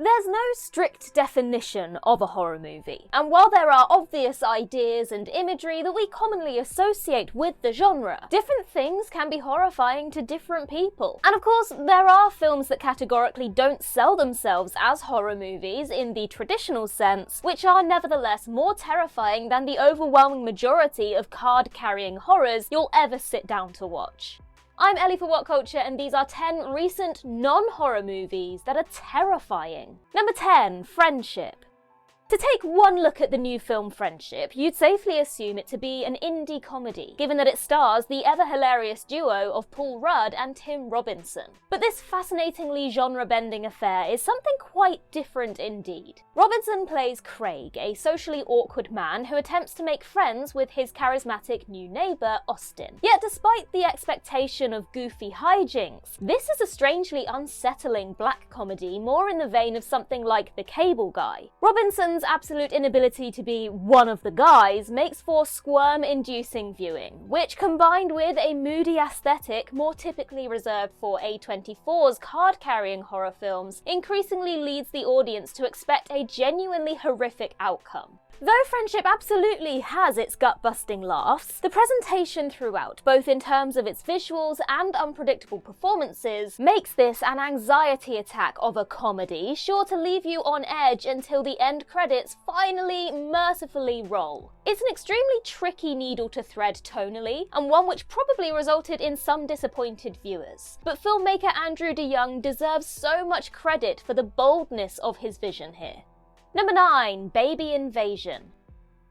There's no strict definition of a horror movie, and while there are obvious ideas and imagery that we commonly associate with the genre, different things can be horrifying to different people. And of course, there are films that categorically don't sell themselves as horror movies in the traditional sense, which are nevertheless more terrifying than the overwhelming majority of card-carrying horrors you'll ever sit down to watch. I'm Ellie for What Culture, and these are 10 recent non-horror movies that are terrifying. Number 10, Friendship. To take one look at the new film Friendship, you'd safely assume it to be an indie comedy, given that it stars the ever-hilarious duo of Paul Rudd and Tim Robinson. But this fascinatingly genre-bending affair is something quite different indeed. Robinson plays Craig, a socially awkward man who attempts to make friends with his charismatic new neighbour, Austin. Yet despite the expectation of goofy hijinks, this is a strangely unsettling black comedy more in the vein of something like The Cable Guy. Robinson's absolute inability to be one of the guys makes for squirm-inducing viewing, which combined with a moody aesthetic more typically reserved for A24's card-carrying horror films, increasingly leads the audience to expect a genuinely horrific outcome. Though Friendship absolutely has its gut-busting laughs, the presentation throughout, both in terms of its visuals and unpredictable performances, makes this an anxiety attack of a comedy sure to leave you on edge until the end credits finally, mercifully roll. It's an extremely tricky needle to thread tonally, and one which probably resulted in some disappointed viewers. But filmmaker Andrew DeYoung deserves so much credit for the boldness of his vision here. Number 9, Baby Invasion.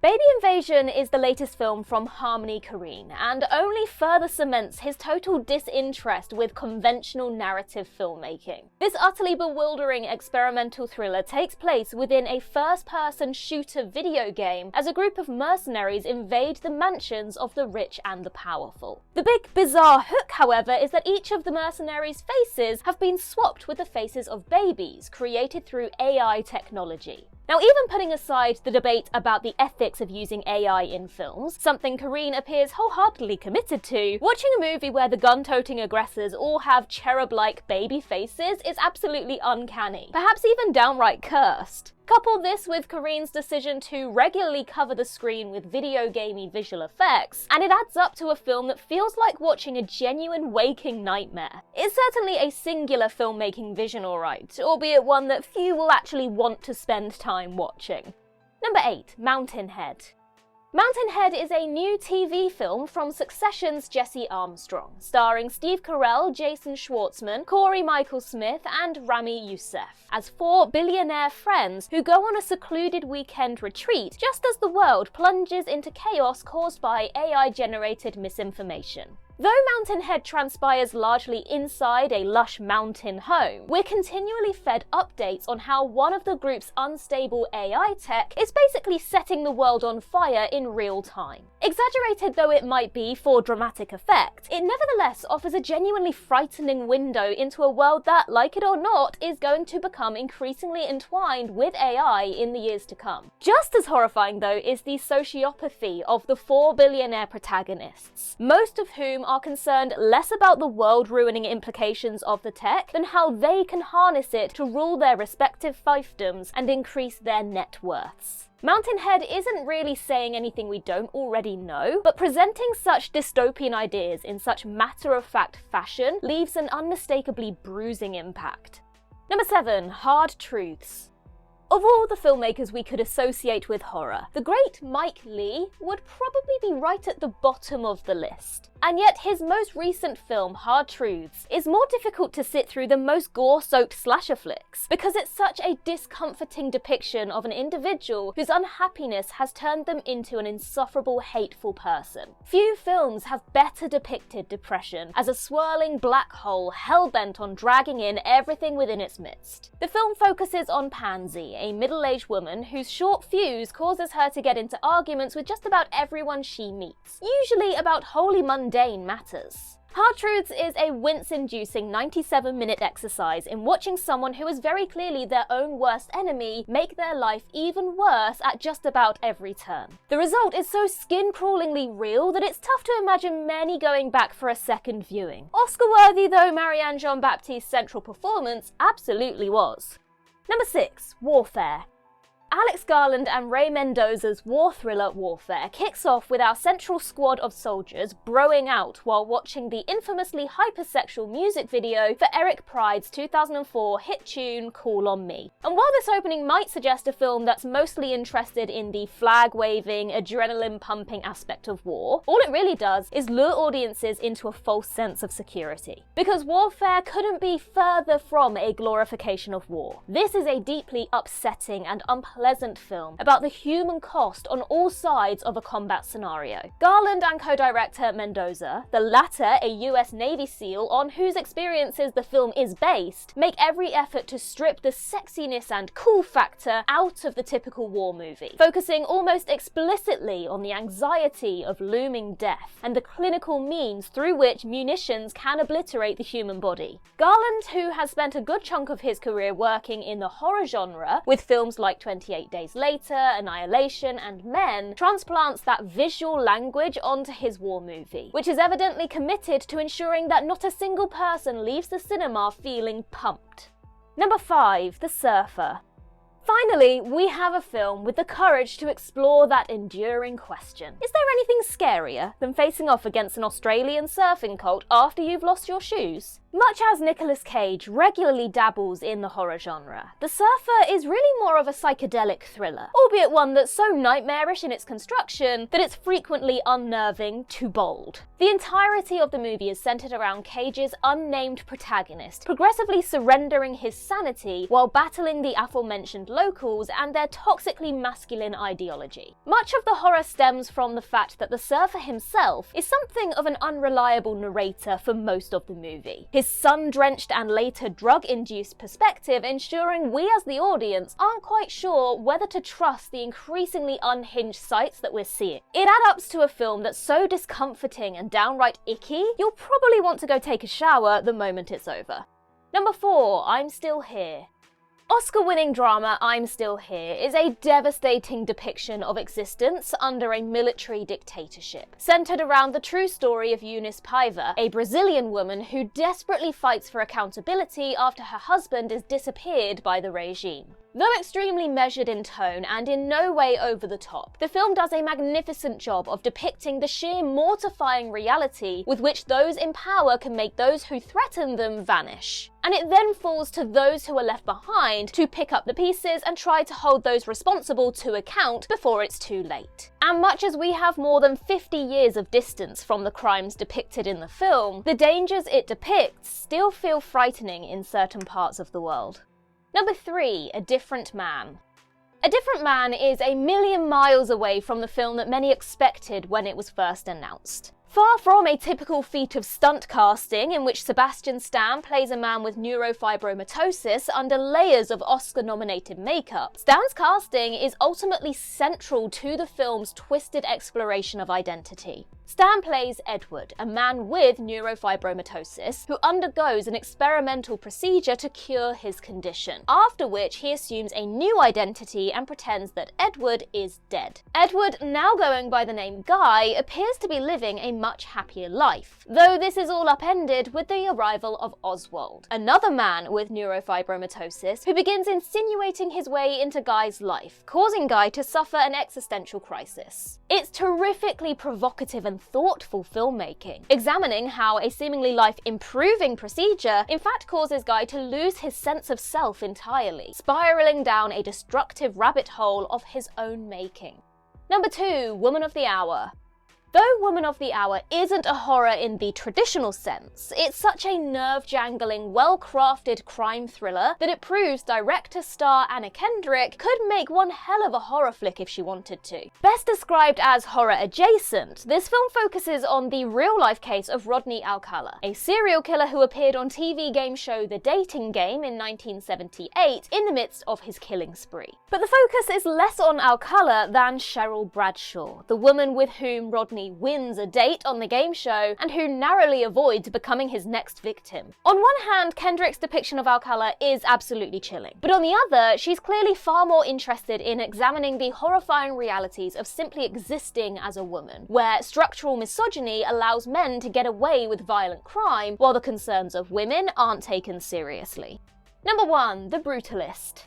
Baby Invasion is the latest film from Harmony Korine, and only further cements his total disinterest with conventional narrative filmmaking. This utterly bewildering experimental thriller takes place within a first-person shooter video game as a group of mercenaries invade the mansions of the rich and the powerful. The big bizarre hook, however, is that each of the mercenaries' faces have been swapped with the faces of babies created through AI technology. Now, even putting aside the debate about the ethics of using AI in films, something Korine appears wholeheartedly committed to, watching a movie where the gun-toting aggressors all have cherub-like baby faces is absolutely uncanny, perhaps even downright cursed. Couple this with Korine's decision to regularly cover the screen with video gamey visual effects, and it adds up to a film that feels like watching a genuine waking nightmare. It's certainly a singular filmmaking vision, alright, albeit one that few will actually want to spend time watching. Number 8, Mountainhead. Mountainhead is a new TV film from Succession's Jesse Armstrong, starring Steve Carell, Jason Schwartzman, Corey Michael Smith, and Rami Youssef, as 4 billionaire friends who go on a secluded weekend retreat just as the world plunges into chaos caused by AI-generated misinformation. Though Mountainhead transpires largely inside a lush mountain home, we're continually fed updates on how one of the group's unstable AI tech is basically setting the world on fire in real time. Exaggerated though it might be for dramatic effect, it nevertheless offers a genuinely frightening window into a world that, like it or not, is going to become increasingly entwined with AI in the years to come. Just as horrifying though is the sociopathy of the 4 billionaire protagonists, most of whom are concerned less about the world-ruining implications of the tech than how they can harness it to rule their respective fiefdoms and increase their net worths. Mountainhead isn't really saying anything we don't already know, but presenting such dystopian ideas in such matter-of-fact fashion leaves an unmistakably bruising impact. Number 7, Hard Truths. Of all the filmmakers we could associate with horror, the great Mike Leigh would probably be right at the bottom of the list. And yet his most recent film, Hard Truths, is more difficult to sit through than most gore-soaked slasher flicks, because it's such a discomforting depiction of an individual whose unhappiness has turned them into an insufferable, hateful person. Few films have better depicted depression as a swirling black hole hell-bent on dragging in everything within its midst. The film focuses on Pansy, a middle-aged woman whose short fuse causes her to get into arguments with just about everyone she meets, usually about wholly mundane matters. Hard Truths is a wince-inducing 97-minute exercise in watching someone who is very clearly their own worst enemy make their life even worse at just about every turn. The result is so skin-crawlingly real that it's tough to imagine many going back for a second viewing. Oscar-worthy though Marianne Jean-Baptiste's central performance absolutely was. Number 6. Warfare. Alex Garland and Ray Mendoza's war thriller Warfare kicks off with our central squad of soldiers broing out while watching the infamously hypersexual music video for Eric Pryde's 2004 hit tune Call on Me. And while this opening might suggest a film that's mostly interested in the flag-waving, adrenaline-pumping aspect of war, all it really does is lure audiences into a false sense of security. Because Warfare couldn't be further from a glorification of war. This is a deeply upsetting and unpleasant film about the human cost on all sides of a combat scenario. Garland and co-director Mendoza, the latter a US Navy SEAL on whose experiences the film is based, make every effort to strip the sexiness and cool factor out of the typical war movie, focusing almost explicitly on the anxiety of looming death and the clinical means through which munitions can obliterate the human body. Garland, who has spent a good chunk of his career working in the horror genre with films like 28 Days Later, Annihilation, and Men, transplants that visual language onto his war movie, which is evidently committed to ensuring that not a single person leaves the cinema feeling pumped. Number 5. The Surfer. Finally, we have a film with the courage to explore that enduring question. Is there anything scarier than facing off against an Australian surfing cult after you've lost your shoes? Much as Nicolas Cage regularly dabbles in the horror genre, The Surfer is really more of a psychedelic thriller, albeit one that's so nightmarish in its construction that it's frequently unnerving to bold. The entirety of the movie is centered around Cage's unnamed protagonist, progressively surrendering his sanity while battling the aforementioned locals and their toxically masculine ideology. Much of the horror stems from the fact that the surfer himself is something of an unreliable narrator for most of the movie. His sun-drenched and later drug-induced perspective ensuring we as the audience aren't quite sure whether to trust the increasingly unhinged sights that we're seeing. It adds up to a film that's so discomforting and downright icky, you'll probably want to go take a shower the moment it's over. Number 4. I'm Still Here. Oscar-winning drama I'm Still Here is a devastating depiction of existence under a military dictatorship, centered around the true story of Eunice Paiva, a Brazilian woman who desperately fights for accountability after her husband is disappeared by the regime. Though extremely measured in tone and in no way over the top, the film does a magnificent job of depicting the sheer mortifying reality with which those in power can make those who threaten them vanish. And it then falls to those who are left behind to pick up the pieces and try to hold those responsible to account before it's too late. And much as we have more than 50 years of distance from the crimes depicted in the film, the dangers it depicts still feel frightening in certain parts of the world. Number 3. A Different Man. A Different Man is a million miles away from the film that many expected when it was first announced. Far from a typical feat of stunt casting in which Sebastian Stan plays a man with neurofibromatosis under layers of Oscar-nominated makeup, Stan's casting is ultimately central to the film's twisted exploration of identity. Stan plays Edward, a man with neurofibromatosis who undergoes an experimental procedure to cure his condition, after which he assumes a new identity and pretends that Edward is dead. Edward, now going by the name Guy, appears to be living a much happier life, though this is all upended with the arrival of Oswald, another man with neurofibromatosis who begins insinuating his way into Guy's life, causing Guy to suffer an existential crisis. It's terrifically provocative and thoughtful filmmaking, examining how a seemingly life-improving procedure in fact causes Guy to lose his sense of self entirely, spiralling down a destructive rabbit hole of his own making. Number 2. Woman of the Hour. Though Woman of the Hour isn't a horror in the traditional sense, it's such a nerve-jangling, well-crafted crime thriller that it proves director-star Anna Kendrick could make one hell of a horror flick if she wanted to. Best described as horror-adjacent, this film focuses on the real-life case of Rodney Alcala, a serial killer who appeared on TV game show The Dating Game in 1978 in the midst of his killing spree. But the focus is less on Alcala than Cheryl Bradshaw, the woman with whom Rodney wins a date on the game show and who narrowly avoids becoming his next victim. On one hand, Kendrick's depiction of Alcala is absolutely chilling, but on the other, she's clearly far more interested in examining the horrifying realities of simply existing as a woman, where structural misogyny allows men to get away with violent crime while the concerns of women aren't taken seriously. Number 1. The Brutalist.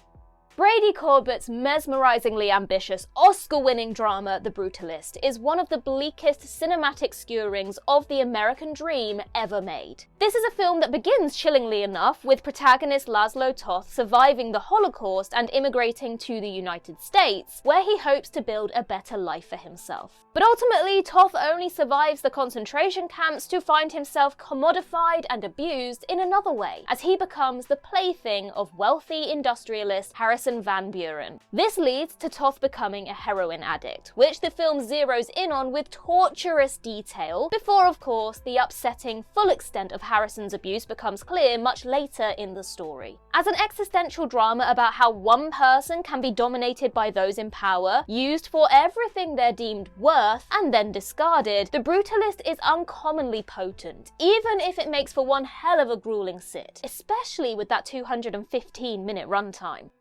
Brady Corbett's mesmerizingly ambitious, Oscar-winning drama The Brutalist is one of the bleakest cinematic skewerings of the American dream ever made. This is a film that begins, chillingly enough, with protagonist Laszlo Toth surviving the Holocaust and immigrating to the United States, where he hopes to build a better life for himself. But ultimately, Toth only survives the concentration camps to find himself commodified and abused in another way, as he becomes the plaything of wealthy industrialist Harrison Van Buren. This leads to Toth becoming a heroin addict, which the film zeroes in on with torturous detail, before of course the upsetting full extent of Harrison's abuse becomes clear much later in the story. As an existential drama about how one person can be dominated by those in power, used for everything they're deemed worth, and then discarded, The Brutalist is uncommonly potent, even if it makes for one hell of a grueling sit, especially with that 215-minute runtime.